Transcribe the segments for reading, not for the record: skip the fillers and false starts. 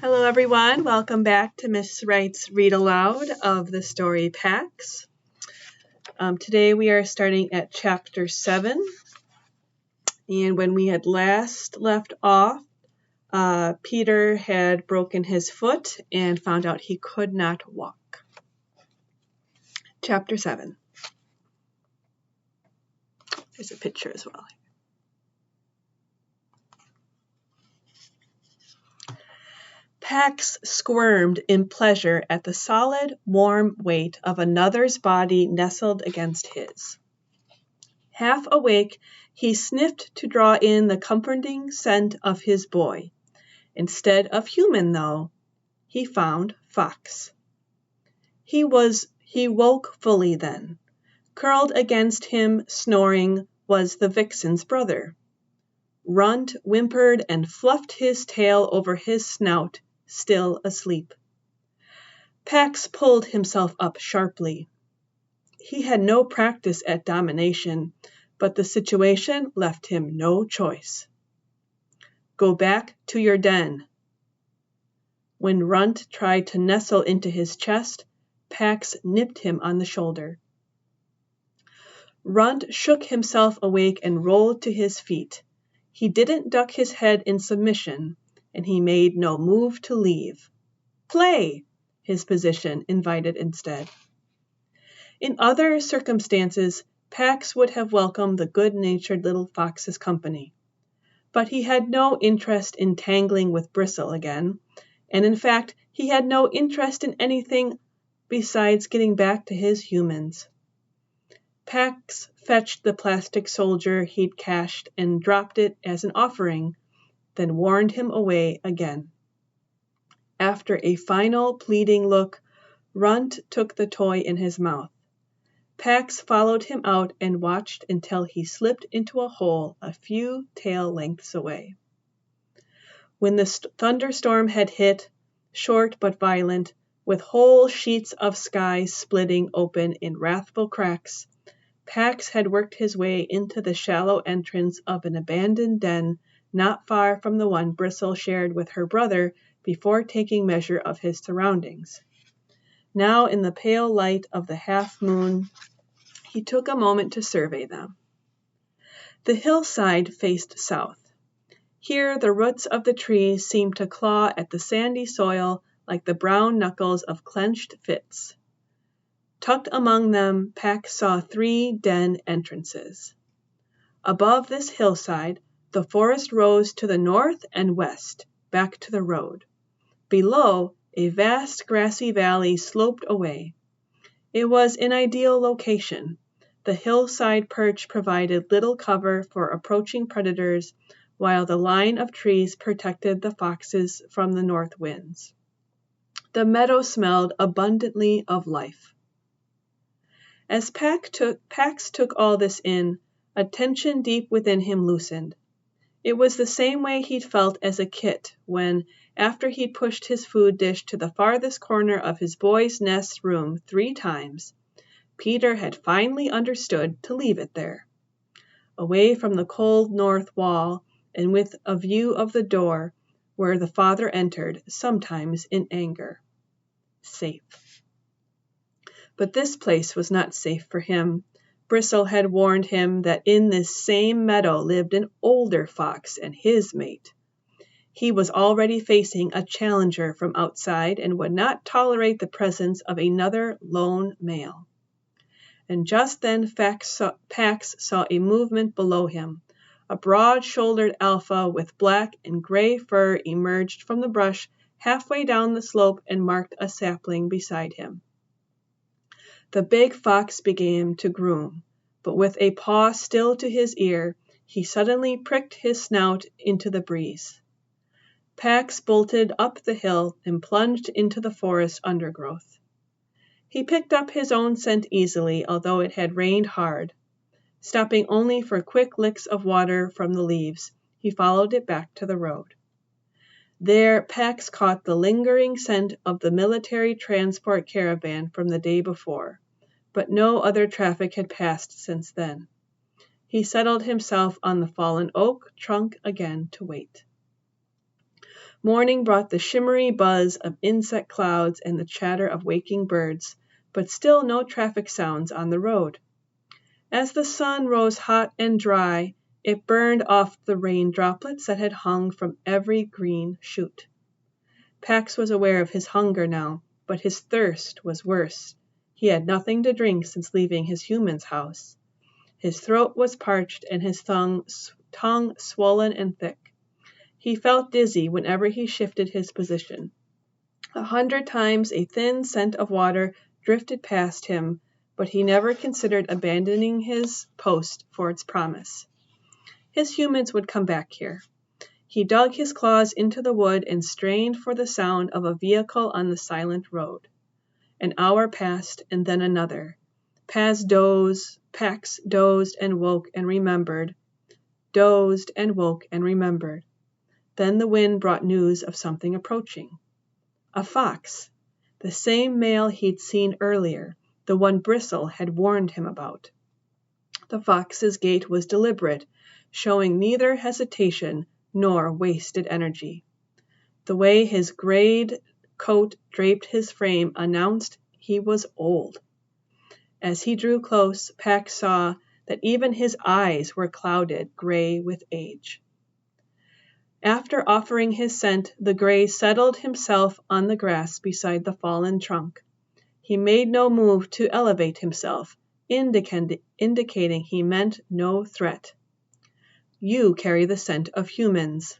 Hello, everyone. Welcome back to Miss Wright's Read Aloud of the story Pax. Today we are starting at Chapter 7. And when we had last left off, Peter had broken his foot and found out he could not walk. Chapter 7. There's a picture as well. Pax squirmed in pleasure at the solid, warm weight of another's body nestled against his. Half awake, he sniffed to draw in the comforting scent of his boy. Instead of human, though, he found fox. He woke fully then. Curled against him, snoring, was the vixen's brother. Runt whimpered and fluffed his tail over his snout, still asleep. Pax pulled himself up sharply. He had no practice at domination, but the situation left him no choice. Go back to your den. When Runt tried to nestle into his chest, Pax nipped him on the shoulder. Runt shook himself awake and rolled to his feet. He didn't duck his head in submission, and he made no move to leave. Play, his position invited instead. In other circumstances, Pax would have welcomed the good-natured little fox's company. But he had no interest in tangling with Bristle again, and in fact, he had no interest in anything besides getting back to his humans. Pax fetched the plastic soldier he'd cached and dropped it as an offering, then warned him away again. After a final pleading look, Runt took the toy in his mouth. Pax followed him out and watched until he slipped into a hole a few tail lengths away. When the thunderstorm had hit, short but violent, with whole sheets of sky splitting open in wrathful cracks, Pax had worked his way into the shallow entrance of an abandoned den not far from the one Bristle shared with her brother before taking measure of his surroundings. Now, in the pale light of the half-moon, he took a moment to survey them. The hillside faced south. Here the roots of the trees seemed to claw at the sandy soil like the brown knuckles of clenched fists. Tucked among them, Pax saw 3 den entrances. Above this hillside, the forest rose to the north and west, back to the road. Below, a vast grassy valley sloped away. It was an ideal location. The hillside perch provided little cover for approaching predators, while the line of trees protected the foxes from the north winds. The meadow smelled abundantly of life. As Pax took all this in, a tension deep within him loosened. It was the same way he'd felt as a kit when, after he'd pushed his food dish to the farthest corner of his boy's nest room 3 times, Peter had finally understood to leave it there. Away from the cold north wall and with a view of the door where the father entered, sometimes in anger. Safe. But this place was not safe for him. Bristle had warned him that in this same meadow lived an older fox and his mate. He was already facing a challenger from outside and would not tolerate the presence of another lone male. And just then Pax saw a movement below him. A broad-shouldered alpha with black and gray fur emerged from the brush halfway down the slope and marked a sapling beside him. The big fox began to groom, but with a paw still to his ear, he suddenly pricked his snout into the breeze. Pax bolted up the hill and plunged into the forest undergrowth. He picked up his own scent easily, although it had rained hard. Stopping only for quick licks of water from the leaves, he followed it back to the road. There, Pax caught the lingering scent of the military transport caravan from the day before, but no other traffic had passed since then. He settled himself on the fallen oak trunk again to wait. Morning brought the shimmery buzz of insect clouds and the chatter of waking birds, but still no traffic sounds on the road. As the sun rose hot and dry, it burned off the rain droplets that had hung from every green shoot. Pax was aware of his hunger now, but his thirst was worse. He had nothing to drink since leaving his human's house. His throat was parched and his tongue swollen and thick. He felt dizzy whenever he shifted his position. 100 times a thin scent of water drifted past him, but he never considered abandoning his post for its promise. His humans would come back here. He dug his claws into the wood and strained for the sound of a vehicle on the silent road. An hour passed, and then another. Pax dozed and woke and remembered. Dozed and woke and remembered. Then the wind brought news of something approaching. A fox, the same male he'd seen earlier, the one Bristle had warned him about. The fox's gait was deliberate, showing neither hesitation nor wasted energy. The way his grayed coat draped his frame announced he was old. As he drew close, Pax saw that even his eyes were clouded gray with age. After offering his scent, the gray settled himself on the grass beside the fallen trunk. He made no move to elevate himself, indicating he meant no threat. You carry the scent of humans.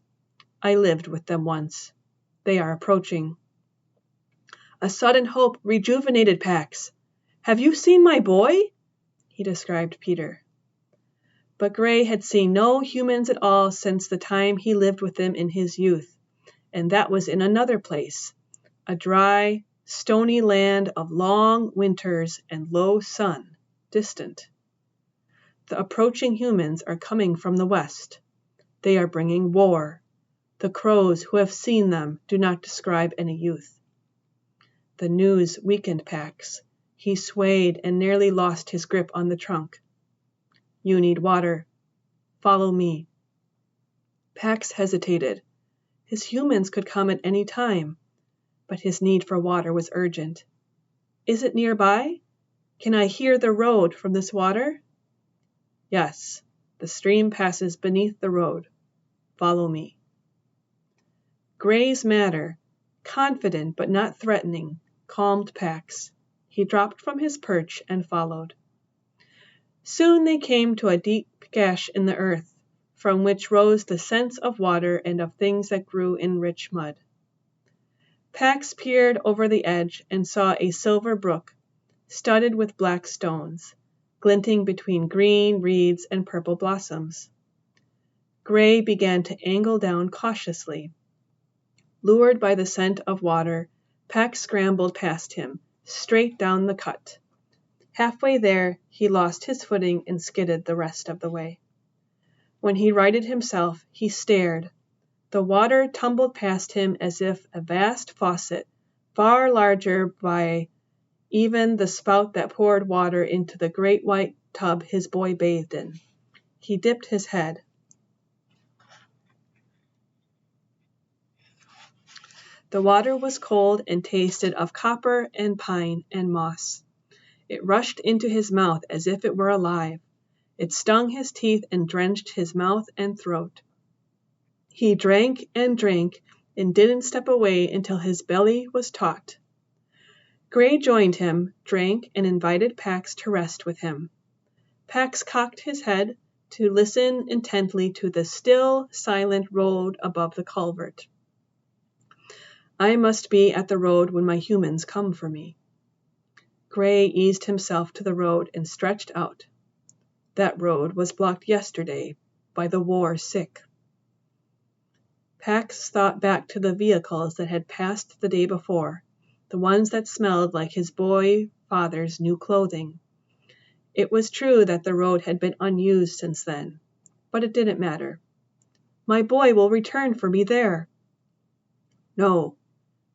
I lived with them once. They are approaching. A sudden hope rejuvenated Pax. Have you seen my boy? He described Peter. But Gray had seen no humans at all since the time he lived with them in his youth, and that was in another place, a dry, stony land of long winters and low sun, distant. The approaching humans are coming from the west. They are bringing war. The crows who have seen them do not describe any youth. The news weakened Pax. He swayed and nearly lost his grip on the trunk. You need water. Follow me. Pax hesitated. His humans could come at any time, but his need for water was urgent. Is it nearby? Can I hear the road from this water? Yes, the stream passes beneath the road. Follow me. Gray's manner, confident but not threatening, calmed Pax. He dropped from his perch and followed. Soon they came to a deep gash in the earth, from which rose the scents of water and of things that grew in rich mud. Pax peered over the edge and saw a silver brook, studded with black stones, glinting between green reeds and purple blossoms. Gray began to angle down cautiously. Lured by the scent of water, Pax scrambled past him, straight down the cut. Halfway there, he lost his footing and skidded the rest of the way. When he righted himself, he stared. The water tumbled past him as if a vast faucet, far larger by even the spout that poured water into the great white tub his boy bathed in. He dipped his head. The water was cold and tasted of copper and pine and moss. It rushed into his mouth as if it were alive. It stung his teeth and drenched his mouth and throat. He drank and didn't step away until his belly was taut. Gray joined him, drank, and invited Pax to rest with him. Pax cocked his head to listen intently to the still, silent road above the culvert. I must be at the road when my humans come for me. Gray eased himself to the road and stretched out. That road was blocked yesterday by the war sick. Pax thought back to the vehicles that had passed the day before, the ones that smelled like his boy father's new clothing. It was true that the road had been unused since then, but it didn't matter. My boy will return for me there. No,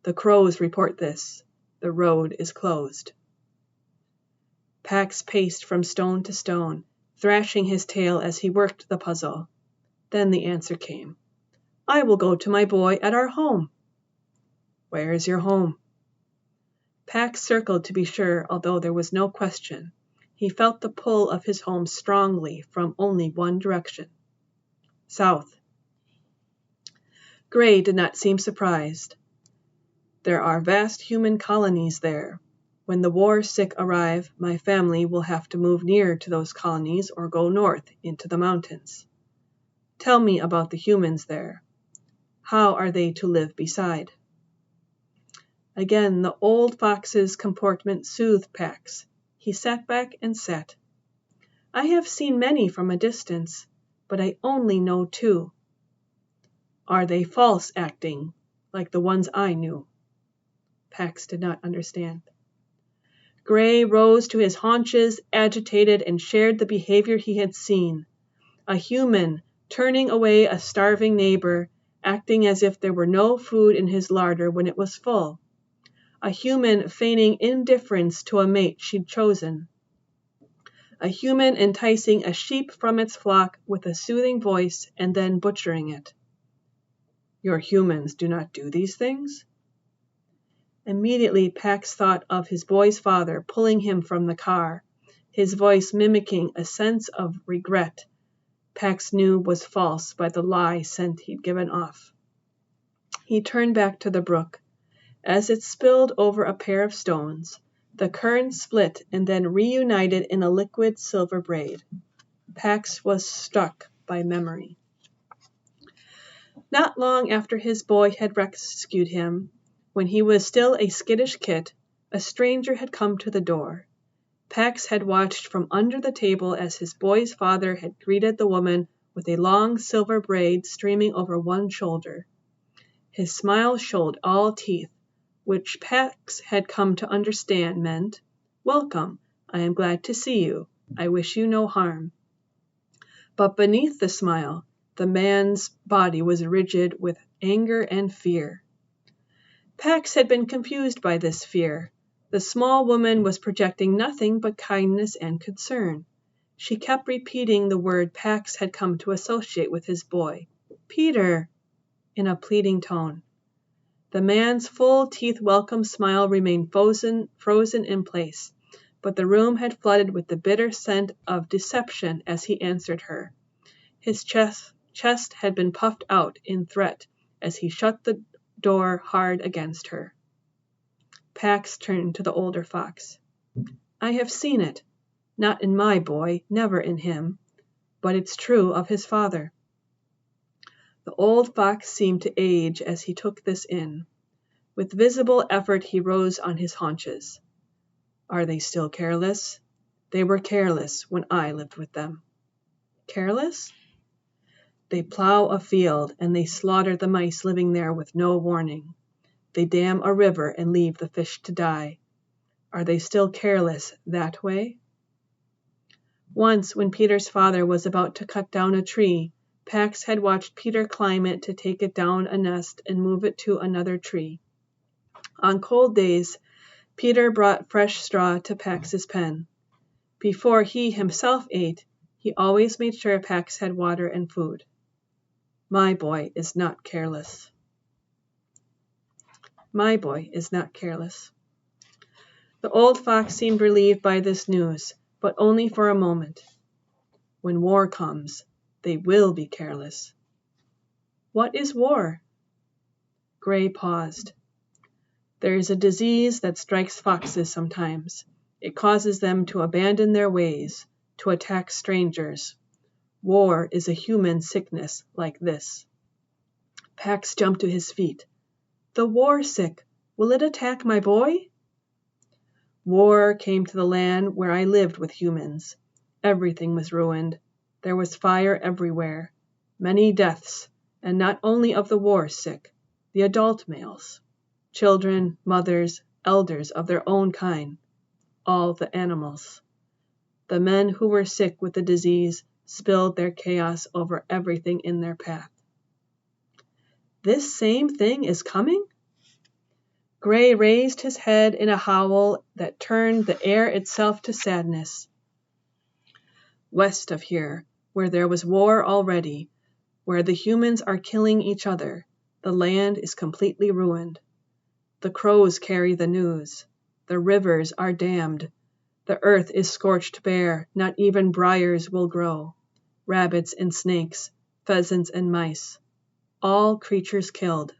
the crows report this. The road is closed. Pax paced from stone to stone, thrashing his tail as he worked the puzzle. Then the answer came. I will go to my boy at our home." "Where is your home?" Pax circled to be sure, although there was no question. He felt the pull of his home strongly from only one direction. "South." Gray did not seem surprised. "There are vast human colonies there. When the war sick arrive, my family will have to move near to those colonies or go north into the mountains. Tell me about the humans there. How are they to live beside?" Again the old fox's comportment soothed Pax. He sat back and sat. "I have seen many from a distance, but I only know 2. "Are they false acting, like the ones I knew?" Pax did not understand. Gray rose to his haunches, agitated, and shared the behavior he had seen. A human turning away a starving neighbor, acting as if there were no food in his larder when it was full. A human feigning indifference to a mate she'd chosen. A human enticing a sheep from its flock with a soothing voice and then butchering it. "Your humans do not do these things?" Immediately Pax thought of his boy's father pulling him from the car, his voice mimicking a sense of regret Pax knew was false by the lie scent he'd given off. He turned back to the brook. As it spilled over a pair of stones, the current split and then reunited in a liquid silver braid. Pax was struck by memory. Not long after his boy had rescued him, when he was still a skittish kit, a stranger had come to the door. Pax had watched from under the table as his boy's father had greeted the woman with a long silver braid streaming over one shoulder. His smile showed all teeth, which Pax had come to understand meant, "Welcome, I am glad to see you. I wish you no harm." But beneath the smile, the man's body was rigid with anger and fear. Pax had been confused by this fear. The small woman was projecting nothing but kindness and concern. She kept repeating the word Pax had come to associate with his boy, "Peter," in a pleading tone. The man's full-teeth welcome smile remained frozen in place, but the room had flooded with the bitter scent of deception as he answered her. His chest had been puffed out in threat as he shut the door hard against her. Pax turned to the older fox. "I have seen it. Not in my boy, never in him. But it's true of his father." The old fox seemed to age as he took this in. With visible effort he rose on his haunches. "Are they still careless? They were careless when I lived with them." "Careless?" "They plow a field, and they slaughter the mice living there with no warning. They dam a river and leave the fish to die. Are they still careless that way?" Once, when Peter's father was about to cut down a tree, Pax had watched Peter climb it to take it down a nest and move it to another tree. On cold days, Peter brought fresh straw to Pax's pen. Before he himself ate, he always made sure Pax had water and food. My boy is not careless. My boy is not careless. The old fox seemed relieved by this news, but only for a moment. When war comes, they will be careless. What is war? Gray paused. There is a disease that strikes foxes sometimes. It causes them to abandon their ways, to attack strangers. War is a human sickness like this. Pax jumped to his feet. The war sick, will it attack my boy? War came to the land where I lived with humans. Everything was ruined. There was fire everywhere. Many deaths, and not only of the war sick, the adult males. Children, mothers, elders of their own kind. All the animals. The men who were sick with the disease spilled their chaos over everything in their path. This same thing is coming? Gray raised his head in a howl that turned the air itself to sadness. West of here, where there was war already, where the humans are killing each other. The land is completely ruined. The crows carry the news. The rivers are dammed. The earth is scorched bare, not even briars will grow. Rabbits and snakes, pheasants and mice, all creatures killed.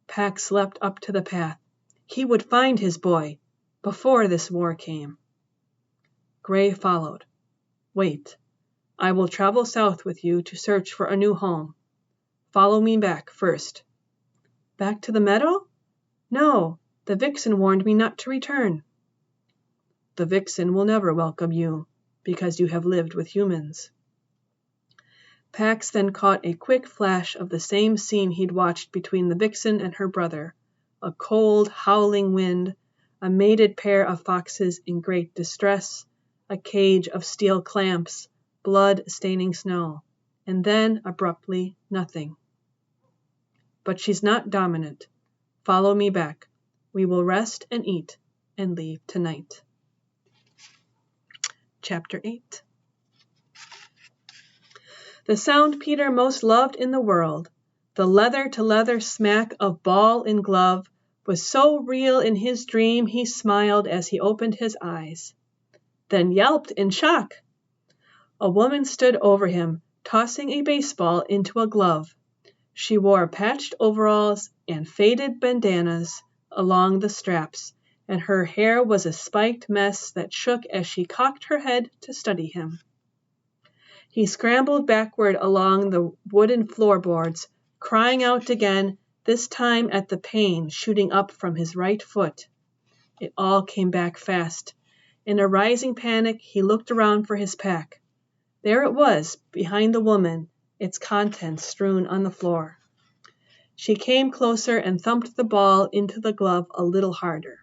Pax leapt up to the path. He would find his boy before this war came. Gray followed. Wait, I will travel south with you to search for a new home. Follow me back first. Back to the meadow? No, the vixen warned me not to return. The vixen will never welcome you, because you have lived with humans. Pax then caught a quick flash of the same scene he'd watched between the vixen and her brother, a cold, howling wind, a mated pair of foxes in great distress, a cage of steel clamps, blood staining snow, and then, abruptly, nothing. But she's not dominant. Follow me back. We will rest and eat and leave tonight. Chapter 8. The sound Peter most loved in the world, the leather-to-leather smack of ball and glove, was so real in his dream he smiled as he opened his eyes, then yelped in shock. A woman stood over him, tossing a baseball into a glove. She wore patched overalls and faded bandanas along the straps, and her hair was a spiked mess that shook as she cocked her head to study him. He scrambled backward along the wooden floorboards, crying out again, this time at the pain shooting up from his right foot. It all came back fast. In a rising panic, he looked around for his pack. There it was, behind the woman, its contents strewn on the floor. She came closer and thumped the ball into the glove a little harder.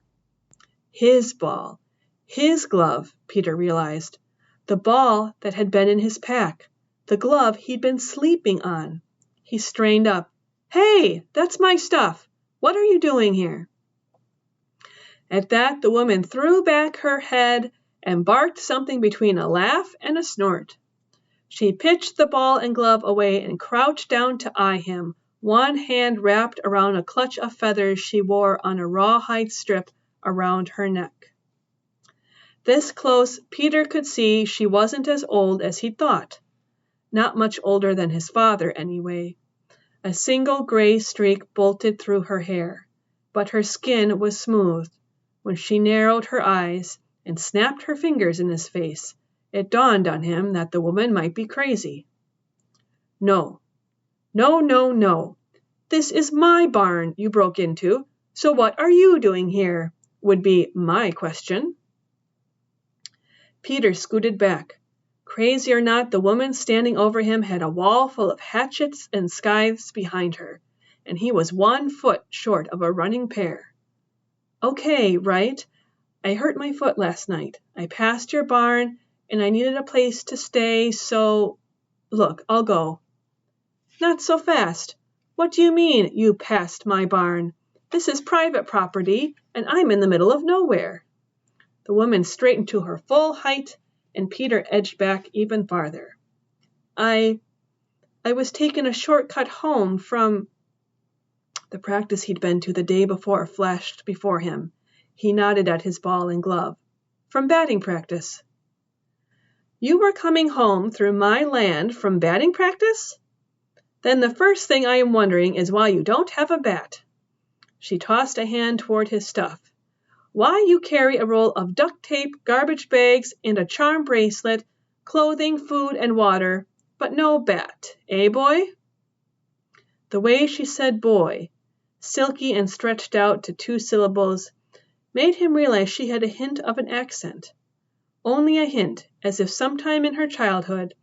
His ball, his glove, Peter realized. The ball that had been in his pack, the glove he'd been sleeping on. He strained up. Hey, that's my stuff. What are you doing here? At that, the woman threw back her head and barked something between a laugh and a snort. She pitched the ball and glove away and crouched down to eye him, one hand wrapped around a clutch of feathers she wore on a rawhide strip around her neck. This close, Peter could see she wasn't as old as he'd thought. Not much older than his father, anyway. A single gray streak bolted through her hair, but her skin was smooth. When she narrowed her eyes and snapped her fingers in his face, it dawned on him that the woman might be crazy. No. No, no, no. This is my barn you broke into, so what are you doing here? Would be my question. Peter scooted back. Crazy or not, the woman standing over him had a wall full of hatchets and scythes behind her, and he was 1 foot short of a running pair. Okay, right. I hurt my foot last night. I passed your barn, and I needed a place to stay, so... Look, I'll go. Not so fast. What do you mean, you passed my barn? This is private property, and I'm in the middle of nowhere. The woman straightened to her full height, and Peter edged back even farther. I was taking a shortcut home from... The practice he'd been to the day before flashed before him. He nodded at his ball and glove. From batting practice. You were coming home through my land from batting practice? Then the first thing I am wondering is why you don't have a bat. She tossed a hand toward his stuff. Why you carry a roll of duct tape, garbage bags, and a charm bracelet, clothing, food, and water, but no bat, eh, boy? The way she said boy, silky and stretched out to 2 syllables, made him realize she had a hint of an accent. Only a hint, as if sometime in her childhood,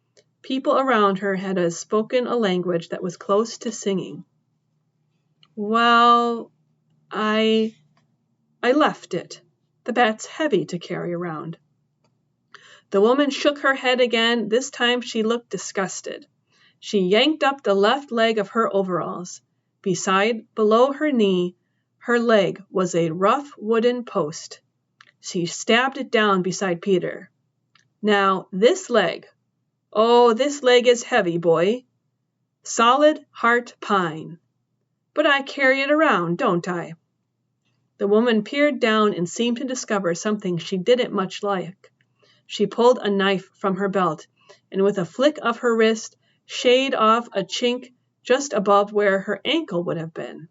people around her had spoken a language that was close to singing. Well, I left it. The bat's heavy to carry around. The woman shook her head again. This time she looked disgusted. She yanked up the left leg of her overalls. Below her knee, her leg was a rough wooden post. She stabbed it down beside Peter. Now, this leg. Oh, this leg is heavy, boy. Solid heart pine. But I carry it around, don't I? The woman peered down and seemed to discover something she didn't much like. She pulled a knife from her belt, and with a flick of her wrist, shaved off a chink just above where her ankle would have been.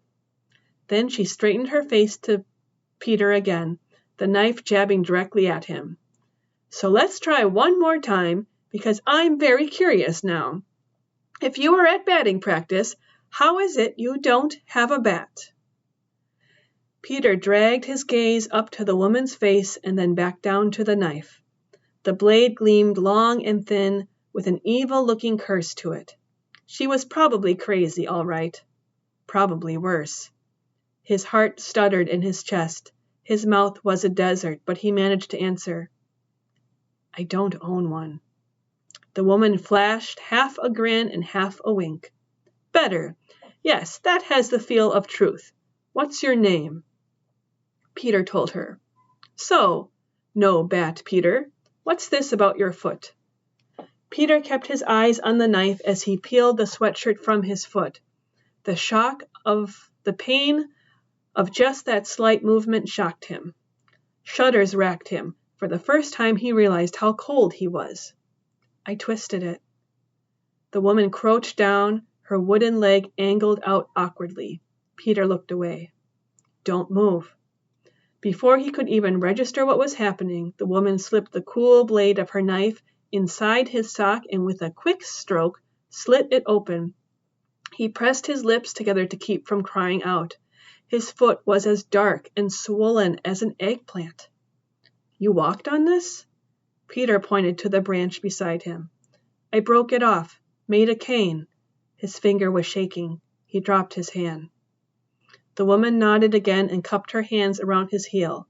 Then she straightened her face to Peter again, the knife jabbing directly at him. So let's try one more time, because I'm very curious now. If you are at batting practice, how is it you don't have a bat? Peter dragged his gaze up to the woman's face and then back down to the knife. The blade gleamed long and thin, with an evil-looking curse to it. She was probably crazy, all right. Probably worse. His heart stuttered in his chest. His mouth was a desert, but he managed to answer, I don't own one. The woman flashed half a grin and half a wink. Better. Yes, that has the feel of truth. What's your name? Peter told her. So, no bat, Peter. What's this about your foot? Peter kept his eyes on the knife as he peeled the sweatshirt from his foot. The shock of the pain of just that slight movement shocked him. Shudders racked him. For the first time he realized how cold he was. I twisted it. The woman crouched down, her wooden leg angled out awkwardly. Peter looked away. Don't move. Before he could even register what was happening, the woman slipped the cool blade of her knife inside his sock and with a quick stroke slit it open. He pressed his lips together to keep from crying out. His foot was as dark and swollen as an eggplant. You walked on this? Peter pointed to the branch beside him. I broke it off, made a cane. His finger was shaking. He dropped his hand. The woman nodded again and cupped her hands around his heel.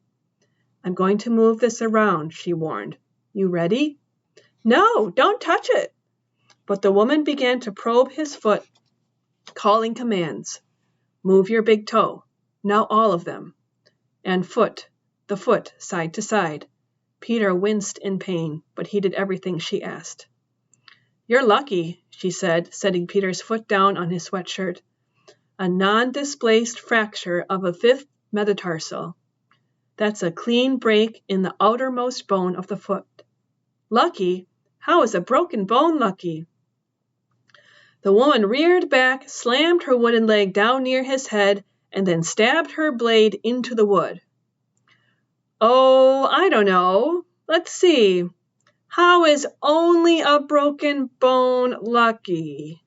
I'm going to move this around, she warned. You ready? No, don't touch it. But the woman began to probe his foot, calling commands. Move your big toe. Now all of them. And foot. The foot, side to side. Peter winced in pain, but he did everything she asked. You're lucky, she said, setting Peter's foot down on his sweatshirt. A non-displaced fracture of a fifth metatarsal. That's a clean break in the outermost bone of the foot. Lucky? How is a broken bone lucky? The woman reared back, slammed her wooden leg down near his head, and then stabbed her blade into the wood. Oh, I don't know. Let's see. How is only a broken bone lucky?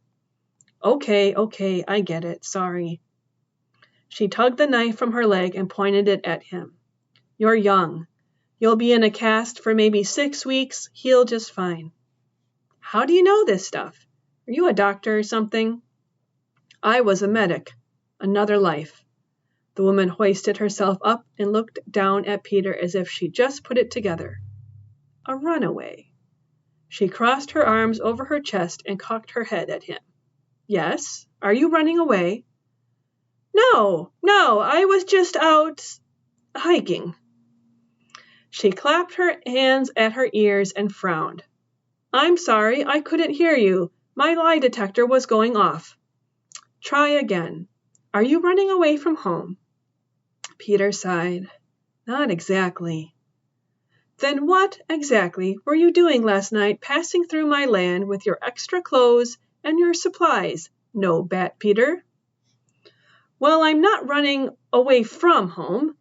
Okay, I get it. Sorry. She tugged the knife from her leg and pointed it at him. You're young. You'll be in a cast for maybe 6 weeks. Heal just fine. How do you know this stuff? Are you a doctor or something? I was a medic. Another life. The woman hoisted herself up and looked down at Peter as if she just put it together. A runaway. She crossed her arms over her chest and cocked her head at him. Yes? Are you running away? No, I was just out hiking. She clapped her hands at her ears and frowned. I'm sorry, I couldn't hear you. My lie detector was going off. Try again. Are you running away from home? Peter sighed. Not exactly. Then what exactly were you doing last night passing through my land with your extra clothes and your supplies, no bat Peter? Well, I'm not running away from home.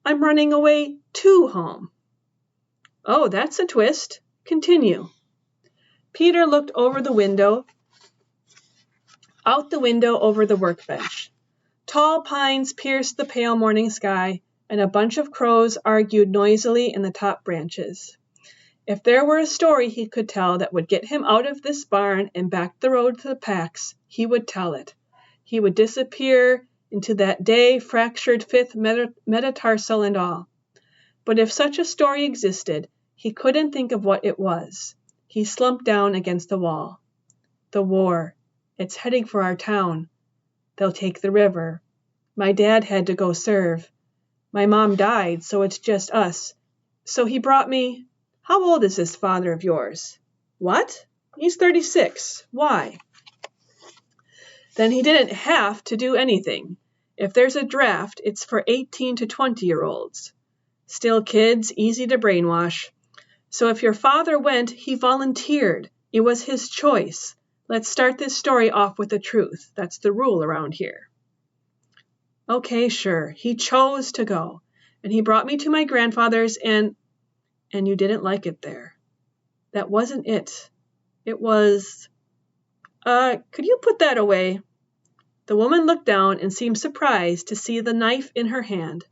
I'm running away to home. Oh, that's a twist. Continue. Peter looked out the window over the workbench. Tall pines pierced the pale morning sky, and a bunch of crows argued noisily in the top branches. If there were a story he could tell that would get him out of this barn and back the road to the packs, he would tell it. He would disappear into that day, fractured fifth metatarsal and all. But if such a story existed, he couldn't think of what it was. He slumped down against the wall. The war. It's heading for our town. They'll take the river. My dad had to go serve. My mom died, so it's just us. So he brought me... How old is this father of yours? What? He's 36. Why? Then he didn't have to do anything. If there's a draft, it's for 18 to 20-year-olds. Still kids, easy to brainwash. So if your father went, he volunteered. It was his choice. Let's start this story off with the truth. That's the rule around here. Okay, sure. He chose to go. And he brought me to my grandfather's and you didn't like it there. That wasn't it. It was... could you put that away? The woman looked down and seemed surprised to see the knife in her hand.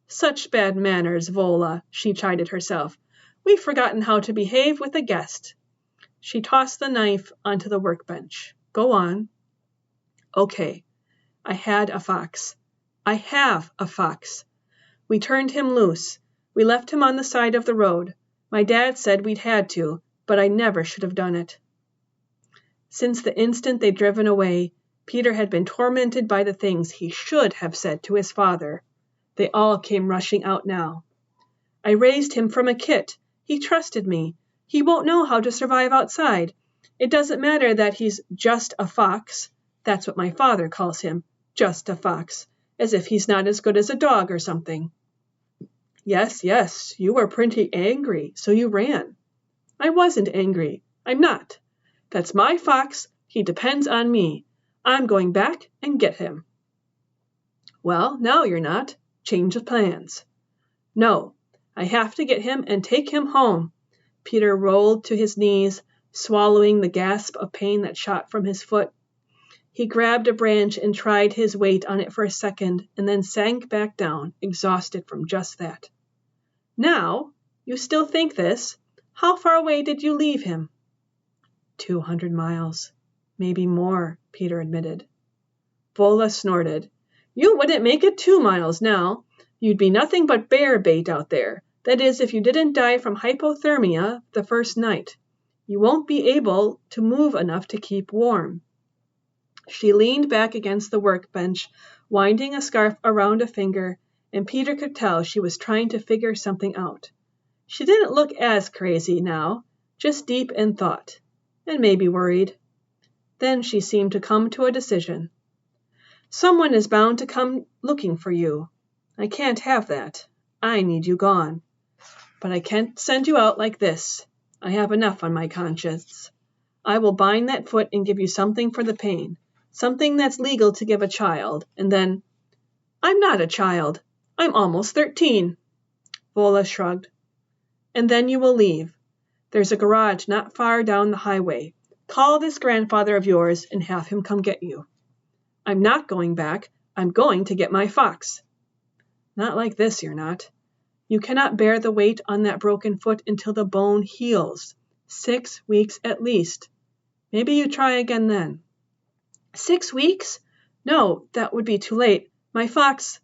Such bad manners, Vola, she chided herself. We've forgotten how to behave with a guest. She tossed the knife onto the workbench. Go on. Okay. I had a fox. I have a fox. We turned him loose. We left him on the side of the road. My dad said we'd had to, but I never should have done it. Since the instant they'd driven away, Peter had been tormented by the things he should have said to his father. They all came rushing out now. I raised him from a kit. He trusted me. He won't know how to survive outside. It doesn't matter that he's just a fox. That's what my father calls him, just a fox, as if he's not as good as a dog or something. Yes, you were pretty angry, so you ran. I wasn't angry. I'm not. That's my fox. He depends on me. I'm going back and get him. Well, now you're not. Change of plans. No, I have to get him and take him home. Peter rolled to his knees, swallowing the gasp of pain that shot from his foot. He grabbed a branch and tried his weight on it for a second, and then sank back down, exhausted from just that. Now, you still think this? How far away did you leave him? 200 miles. Maybe more, Peter admitted. Vola snorted. You wouldn't make it 2 miles now. You'd be nothing but bear bait out there. That is, if you didn't die from hypothermia the first night. You won't be able to move enough to keep warm. She leaned back against the workbench, winding a scarf around a finger, and Peter could tell she was trying to figure something out. She didn't look as crazy now, just deep in thought, and maybe worried. Then she seemed to come to a decision. Someone is bound to come looking for you. I can't have that. I need you gone. But I can't send you out like this. I have enough on my conscience. I will bind that foot and give you something for the pain, something that's legal to give a child, and then... I'm not a child. I'm almost 13. Vola shrugged. And then you will leave. There's a garage not far down the highway. Call this grandfather of yours and have him come get you. I'm not going back. I'm going to get my fox. Not like this, you're not. You cannot bear the weight on that broken foot until the bone heals. 6 weeks at least. Maybe you try again then. 6 weeks? No, that would be too late. My fox...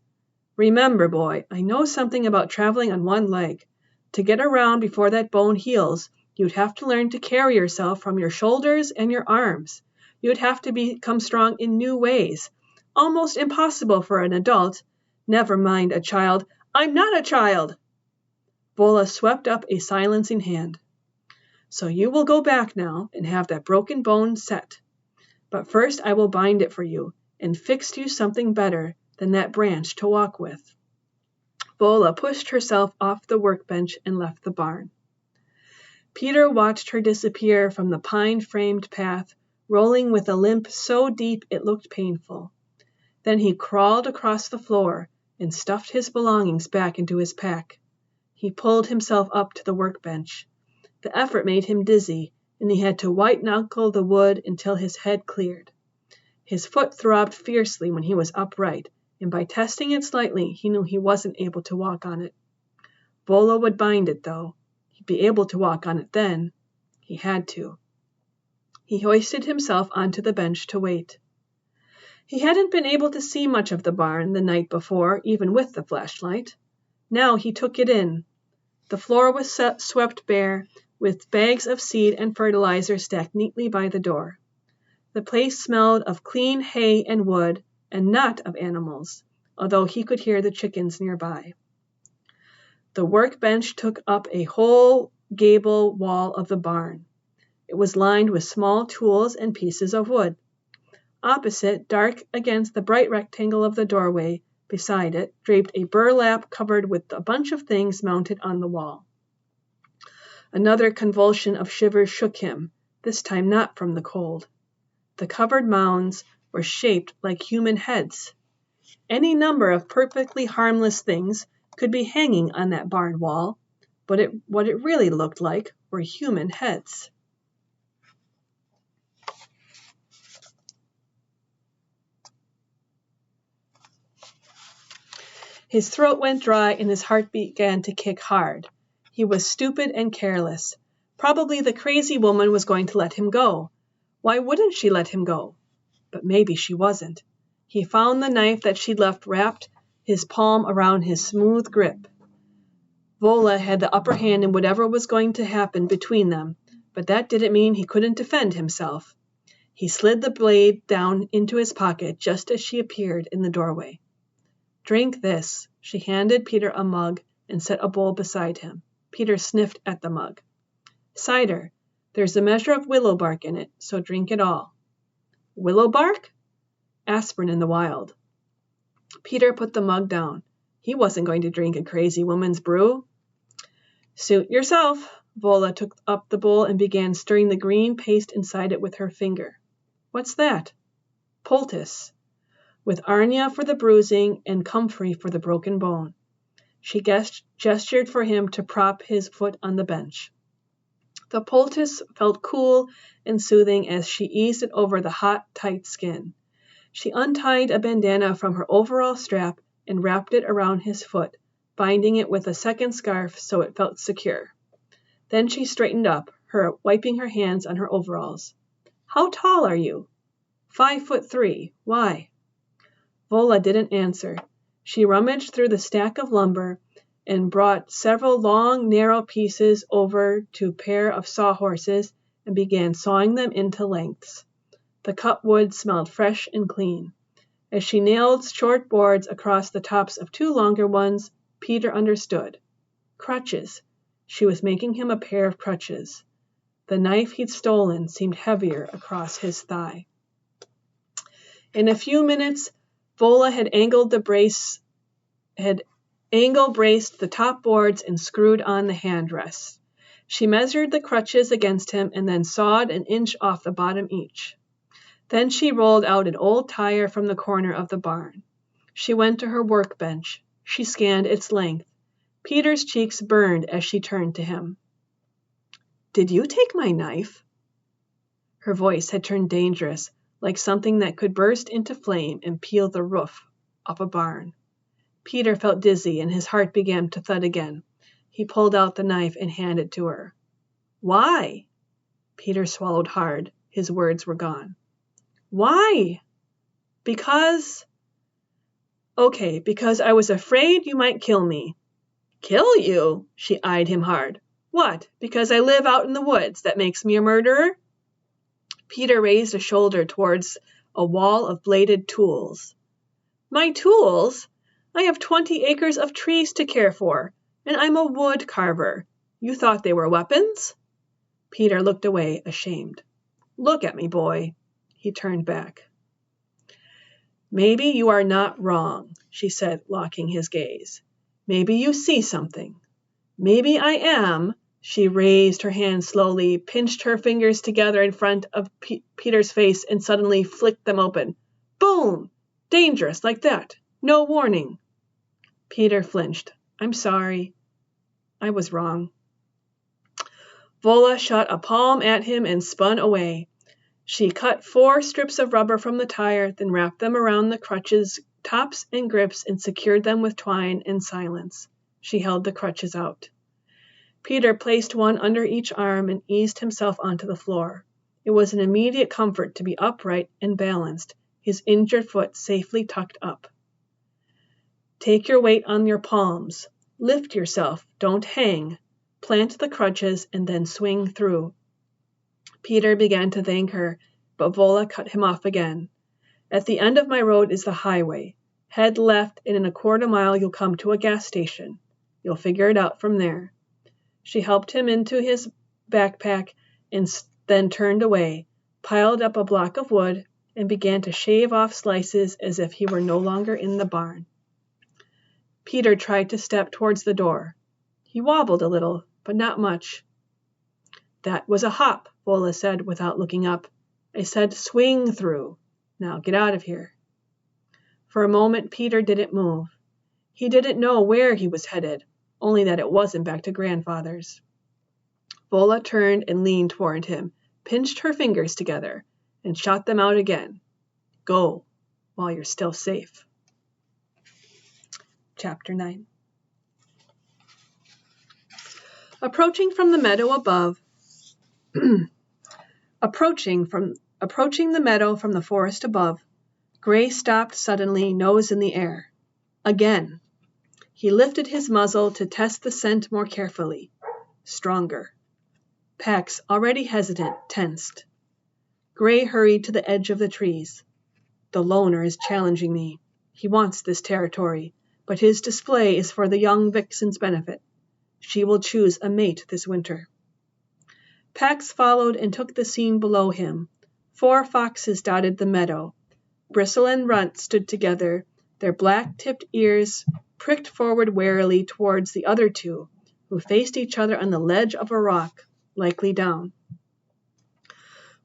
Remember, boy, I know something about traveling on one leg. To get around before that bone heals, you'd have to learn to carry yourself from your shoulders and your arms. You'd have to become strong in new ways. Almost impossible for an adult. Never mind a child. I'm not a child! Vola swept up a silencing hand. So you will go back now and have that broken bone set. But first I will bind it for you and fix you something better than that branch to walk with. Vola pushed herself off the workbench and left the barn. Peter watched her disappear from the pine-framed path, rolling with a limp so deep it looked painful. Then he crawled across the floor and stuffed his belongings back into his pack. He pulled himself up to the workbench. The effort made him dizzy, and he had to white-knuckle the wood until his head cleared. His foot throbbed fiercely when he was upright, and by testing it slightly, he knew he wasn't able to walk on it. Vola would bind it, though. He'd be able to walk on it then. He had to. He hoisted himself onto the bench to wait. He hadn't been able to see much of the barn the night before, even with the flashlight. Now he took it in. The floor was swept bare, with bags of seed and fertilizer stacked neatly by the door. The place smelled of clean hay and wood, and not of animals, although he could hear the chickens nearby. The workbench took up a whole gable wall of the barn. It was lined with small tools and pieces of wood. Opposite, dark against the bright rectangle of the doorway, beside it, draped a burlap covered with a bunch of things mounted on the wall. Another convulsion of shivers shook him, this time not from the cold. The covered mounds were shaped like human heads. Any number of perfectly harmless things could be hanging on that barn wall, but what it really looked like were human heads. His throat went dry and his heart began to kick hard. He was stupid and careless. Probably the crazy woman was going to let him go. Why wouldn't she let him go? But maybe she wasn't. He found the knife that she'd left wrapped his palm around his smooth grip. Vola had the upper hand in whatever was going to happen between them, but that didn't mean he couldn't defend himself. He slid the blade down into his pocket just as she appeared in the doorway. Drink this. She handed Peter a mug and set a bowl beside him. Peter sniffed at the mug. Cider. There's a measure of willow bark in it, so drink it all. Willow bark? Aspirin in the wild. Peter put the mug down. He wasn't going to drink a crazy woman's brew. Suit yourself. Vola took up the bowl and began stirring the green paste inside it with her finger. What's that? Poultice, with arnia for the bruising and comfrey for the broken bone. She gestured for him to prop his foot on the bench. The poultice felt cool and soothing as she eased it over the hot, tight skin. She untied a bandana from her overall strap and wrapped it around his foot, binding it with a second scarf so it felt secure. Then she straightened up, wiping her hands on her overalls. How tall are you? 5'3". Why? Vola didn't answer. She rummaged through the stack of lumber and brought several long, narrow pieces over to a pair of sawhorses and began sawing them into lengths. The cut wood smelled fresh and clean. As she nailed short boards across the tops of two longer ones, Peter understood. Crutches. She was making him a pair of crutches. The knife he'd stolen seemed heavier across his thigh. In a few minutes, Vola had angle braced the top boards and screwed on the hand rests. She measured the crutches against him and then sawed an inch off the bottom each. Then she rolled out an old tire from the corner of the barn. She went to her workbench. She scanned its length. Peter's cheeks burned as she turned to him. Did you take my knife? Her voice had turned dangerous, like something that could burst into flame and peel the roof of a barn. Peter felt dizzy and his heart began to thud again. He pulled out the knife and handed it to her. Why? Peter swallowed hard. His words were gone. Why? Because I was afraid you might kill me. Kill you? She eyed him hard. What, because I live out in the woods, that makes me a murderer? Peter raised a shoulder towards a wall of bladed tools. My tools? I have 20 acres of trees to care for, and I'm a wood carver. You thought they were weapons? Peter looked away, ashamed. Look at me, boy. He turned back. Maybe you are not wrong, she said, locking his gaze. Maybe you see something. Maybe I am. She raised her hand slowly, pinched her fingers together in front of Peter's face, and suddenly flicked them open. Boom! Dangerous, like that. No warning. Peter flinched. I'm sorry. I was wrong. Vola shot a palm at him and spun away. She cut 4 strips of rubber from the tire, then wrapped them around the crutches, tops and grips, and secured them with twine in silence. She held the crutches out. Peter placed one under each arm and eased himself onto the floor. It was an immediate comfort to be upright and balanced, his injured foot safely tucked up. Take your weight on your palms. Lift yourself, don't hang. Plant the crutches and then swing through. Peter began to thank her, but Vola cut him off again. At the end of my road is the highway. Head left, and in a quarter mile you'll come to a gas station. You'll figure it out from there. She helped him into his backpack and then turned away, piled up a block of wood, and began to shave off slices as if he were no longer in the barn. Peter tried to step towards the door. He wobbled a little, but not much. "That was a hop," Vola said without looking up. "I said swing through. Now get out of here." For a moment Peter didn't move. He didn't know where he was headed, only that it wasn't back to grandfather's. Vola turned and leaned toward him, pinched her fingers together, and shot them out again. "Go, while you're still safe." Chapter 9. Approaching from the meadow above, approaching the meadow from the forest above, Gray stopped suddenly, nose in the air. Again. He lifted his muzzle to test the scent more carefully. Stronger. Pax, already hesitant, tensed. Gray hurried to the edge of the trees. The loner is challenging me. He wants this territory, but his display is for the young vixen's benefit. She will choose a mate this winter. Pax followed and took the scene below him. 4 foxes dotted the meadow. Bristle and Runt stood together, their black-tipped ears pricked forward warily towards the other 2, who faced each other on the ledge of a rock, likely down.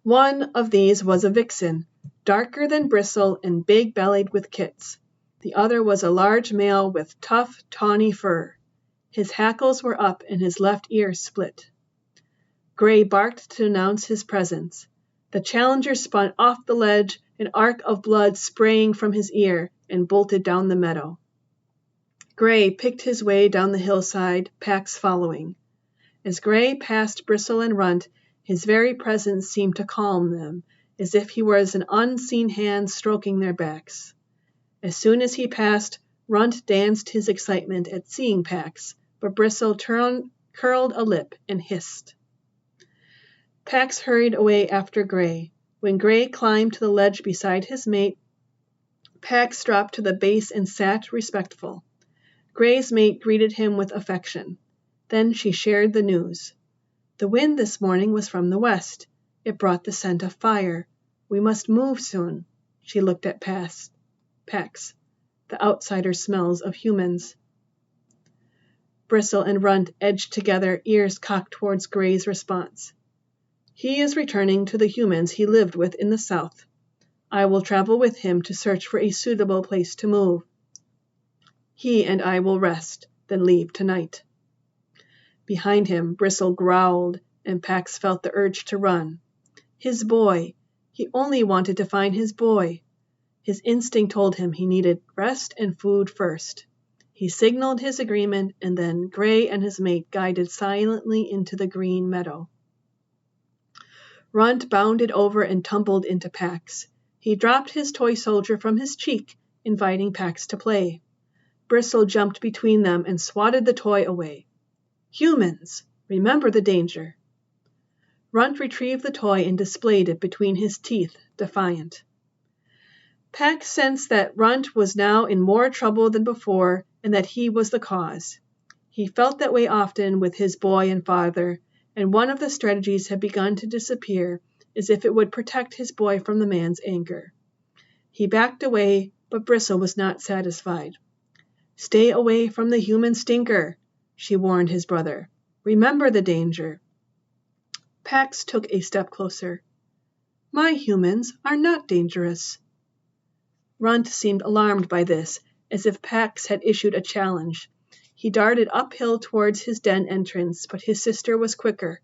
One of these was a vixen, darker than Bristle and big-bellied with kits. The other was a large male with tough, tawny fur. His hackles were up and his left ear split. Gray barked to announce his presence. The challenger spun off the ledge, an arc of blood spraying from his ear, and bolted down the meadow. Gray picked his way down the hillside, Pax following. As Gray passed Bristle and Runt, his very presence seemed to calm them, as if he was an unseen hand stroking their backs. As soon as he passed, Runt danced his excitement at seeing Pax, but Bristle curled a lip and hissed. Pax hurried away after Gray. When Gray climbed to the ledge beside his mate, Pax dropped to the base and sat respectful. Gray's mate greeted him with affection. Then she shared the news. The wind this morning was from the west. It brought the scent of fire. We must move soon. She looked at Pax. The outsider smells of humans. Bristle and Runt edged together, ears cocked towards Gray's response. He is returning to the humans he lived with in the south. I will travel with him to search for a suitable place to move. He and I will rest, then leave tonight. Behind him, Bristle growled, and Pax felt the urge to run. His boy. He only wanted to find his boy. His instinct told him he needed rest and food first. He signaled his agreement, and then Gray and his mate guided silently into the green meadow. Runt bounded over and tumbled into Pax. He dropped his toy soldier from his cheek, inviting Pax to play. Bristle jumped between them and swatted the toy away. Humans! Remember the danger. Runt retrieved the toy and displayed it between his teeth, defiant. Pax sensed that Runt was now in more trouble than before, and that he was the cause. He felt that way often with his boy and father, and one of the strategies had begun to disappear, as if it would protect his boy from the man's anger. He backed away, but Bristle was not satisfied. Stay away from the human stinker, she warned his brother. Remember the danger. Pax took a step closer. My humans are not dangerous. Runt seemed alarmed by this, as if Pax had issued a challenge. He darted uphill towards his den entrance, but his sister was quicker.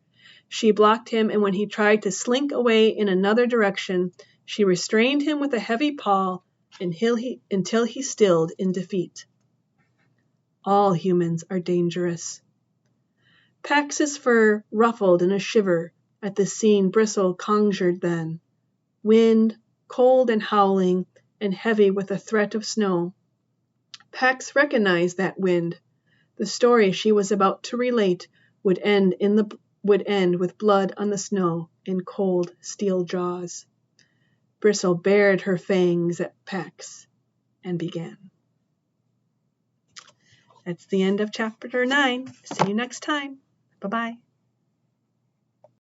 She blocked him, and when he tried to slink away in another direction, she restrained him with a heavy paw until he stilled in defeat. All humans are dangerous. Pax's fur ruffled in a shiver at the scene Bristle conjured then. Wind, cold and howling, and heavy with the threat of snow. Pax recognized that wind. The story she was about to relate would end with blood on the snow and cold steel jaws. Bristle bared her fangs at Pax and began. That's the end of chapter 9. See you next time. Bye-bye.